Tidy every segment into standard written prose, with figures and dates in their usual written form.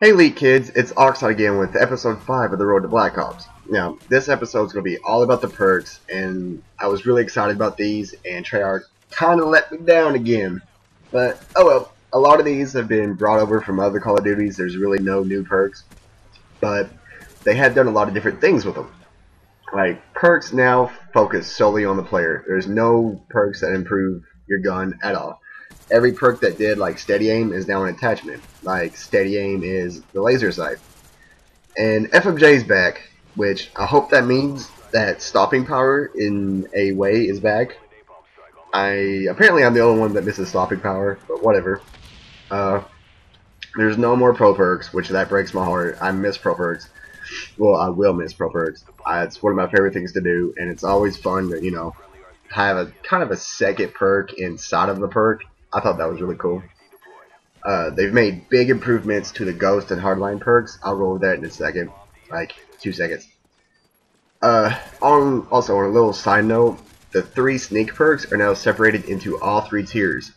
Hey Elite Kids, it's Oxide again with episode 5 of the Road to Black Ops. Now, this episode is going to be all about the perks, and I was really excited about these, and Treyarch kind of let me down again. But, oh well, a lot of these have been brought over from other Call of Duties. There's really no new perks, but they have done a lot of different things with them. Like, perks now focus solely on the player. There's no perks that improve your gun at all. Every perk that did like steady aim is now an attachment. Like steady aim is the laser sight. And FMJ is back, which I hope that means that stopping power in a way is back. Apparently I'm the only one that misses stopping power, but whatever. There's no more pro perks, which that breaks my heart. I miss pro perks. Well, I will miss pro perks. It's one of my favorite things to do, and it's always fun to, you know, have a kind of a second perk inside of the perk. I thought that was really cool. They've made big improvements to the Ghost and Hardline perks. I'll go over that in a second, like 2 seconds. Also, on a little side note, the 3 sneak perks are now separated into all 3 tiers.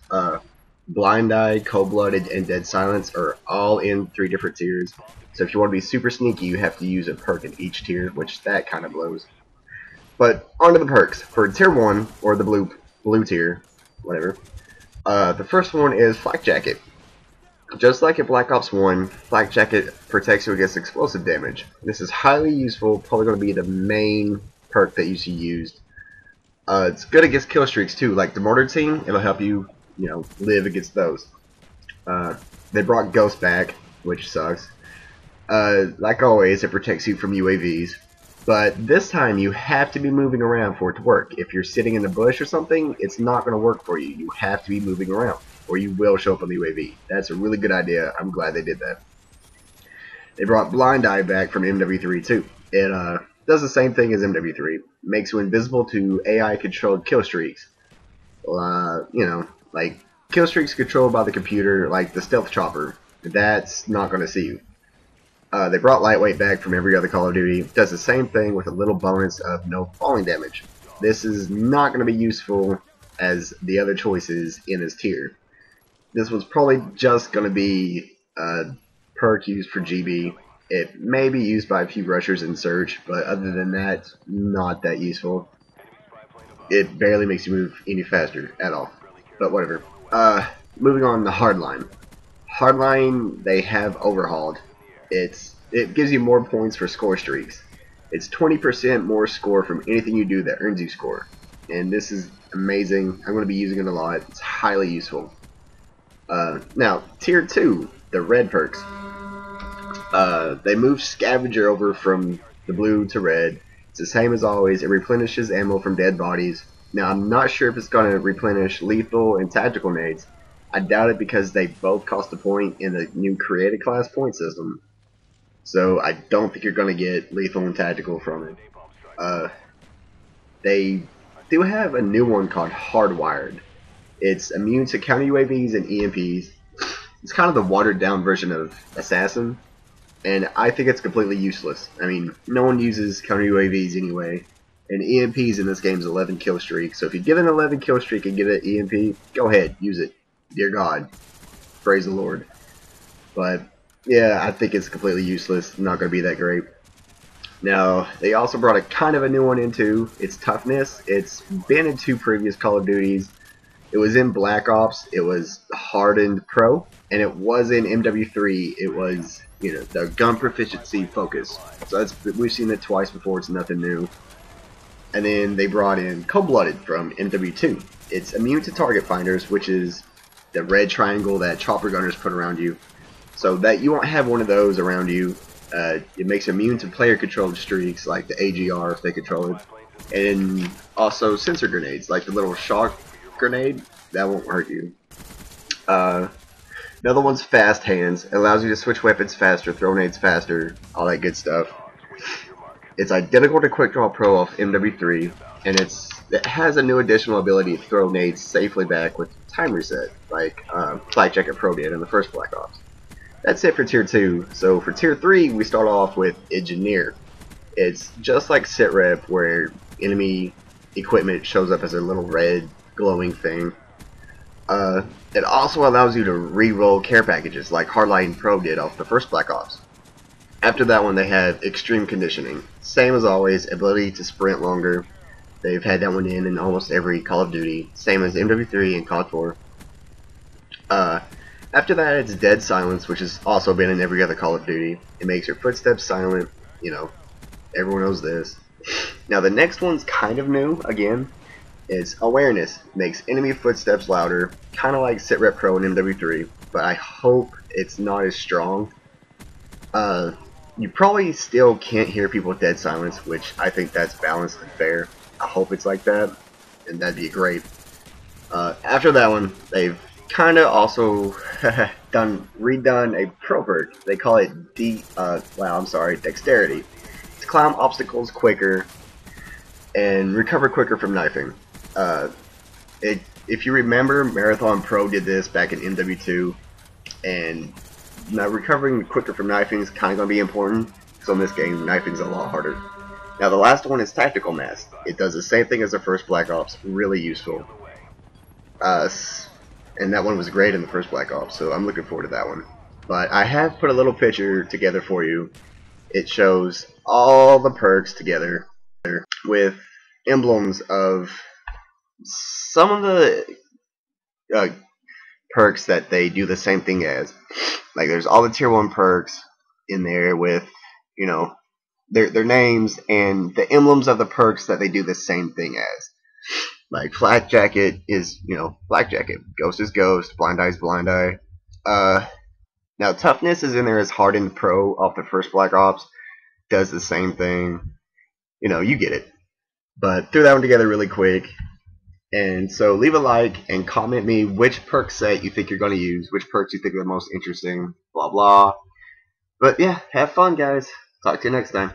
Blind Eye, Cold-Blooded, and Dead Silence are all in 3 different tiers. So if you want to be super sneaky, you have to use a perk in each tier, which that kind of blows. But onto the perks. For tier 1, or the blue tier, whatever. The first one is Flak Jacket. Just like in Black Ops 1, Flak Jacket protects you against explosive damage. This is highly useful, probably going to be the main perk that you see used. It's good against kill streaks too, like the mortar team, it'll help you, live against those. They brought Ghost back, which sucks. Like always, it protects you from UAVs. But this time you have to be moving around for it to work. If you're sitting in the bush or something, it's not going to work for you. You have to be moving around, or you will show up on the UAV. That's a really good idea. I'm glad they did that. They brought Blind Eye back from MW3 too. It does the same thing as MW3. Makes you invisible to AI-controlled kill streaks. Like kill streaks controlled by the computer, like the stealth chopper. That's not going to see you. They brought Lightweight back from every other Call of Duty. It does the same thing with a little bonus of no falling damage. This is not going to be useful as the other choices in this tier. This one's probably just going to be a perk used for GB. It may be used by a few rushers in search, but other than that, not that useful. It barely makes you move any faster at all. But whatever. Moving on to Hardline. Hardline, they have overhauled. It gives you more points for score streaks. It's 20% more score from anything you do that earns you score. And this is amazing. I'm going to be using it a lot. It's highly useful. Now, tier 2, the red perks. They moved Scavenger over from the blue to red. It's the same as always. It replenishes ammo from dead bodies. Now, I'm not sure if it's going to replenish lethal and tactical nades. I doubt it because they both cost a point in the new created class point system. So I don't think you're going to get lethal and tactical from it. They do have a new one called Hardwired. It's immune to counter UAVs and EMPs. It's kind of the watered down version of Assassin. And I think it's completely useless. I mean, no one uses counter UAVs anyway. And EMPs in this game is 11 kill streak. So if you get an 11 kill streak and get an EMP, go ahead, use it. Dear God. Praise the Lord. But yeah, I think it's completely useless. Not going to be that great. Now, they also brought a kind of a new one into. It's Toughness. It's been in 2 previous Call of Duties. It was in Black Ops. It was Hardened Pro. And it was in MW3. It was, the gun proficiency focus. So we've seen it twice before. It's nothing new. And then they brought in Cold-Blooded from MW2. It's immune to target finders, which is the red triangle that chopper gunners put around you. So that you won't have one of those around you. It makes immune to player-controlled streaks like the AGR if they control it. And also sensor grenades, like the little shock grenade. That won't hurt you. Another one's Fast Hands. It allows you to switch weapons faster, throw nades faster, all that good stuff. It's identical to Quick Draw Pro off MW3, and it has a new additional ability to throw nades safely back with time reset, like Flak Jacket Pro did in the first Black Ops. That's it for tier 2. So for tier 3, we start off with Engineer. It's just like Sitrep, where enemy equipment shows up as a little red glowing thing. It also allows you to re-roll care packages like Hardline Pro did off the first Black Ops. After that one, they have Extreme Conditioning. Same as always, ability to sprint longer. They've had that one in almost every Call of Duty. Same as MW3 and COD 4. After that, it's Dead Silence, which has also been in every other Call of Duty. It makes your footsteps silent. You know, everyone knows this. Now, the next one's kind of new, again. It's Awareness. Makes enemy footsteps louder. Kind of like Sit Rep Pro and MW3. But I hope it's not as strong. You probably still can't hear people with Dead Silence, which I think that's balanced and fair. I hope it's like that, and that'd be great. After that one, they've kind of also redone a pro perk. They call it Dexterity. To climb obstacles quicker and recover quicker from knifing. If you remember, Marathon Pro did this back in MW2, and now recovering quicker from knifing is kind of going to be important, so in this game, knifing's a lot harder. Now the last one is Tactical Mask. It does the same thing as the first Black Ops, really useful. And that one was great in the first Black Ops, so I'm looking forward to that one. But I have put a little picture together for you. It shows all the perks together with emblems of some of the perks that they do the same thing as. Like there's all the tier 1 perks in there with, you know, their names and the emblems of the perks that they do the same thing as. Like Flak Jacket is, you know, Flak Jacket. Ghost is Ghost. Blind Eye is Blind Eye. Now Toughness is in there as Hardened Pro off the first Black Ops. Does the same thing. You know, you get it. But threw that one together really quick. And so leave a like and comment me which perk set you think you're going to use. Which perks you think are the most interesting. Blah blah. But yeah, have fun guys. Talk to you next time.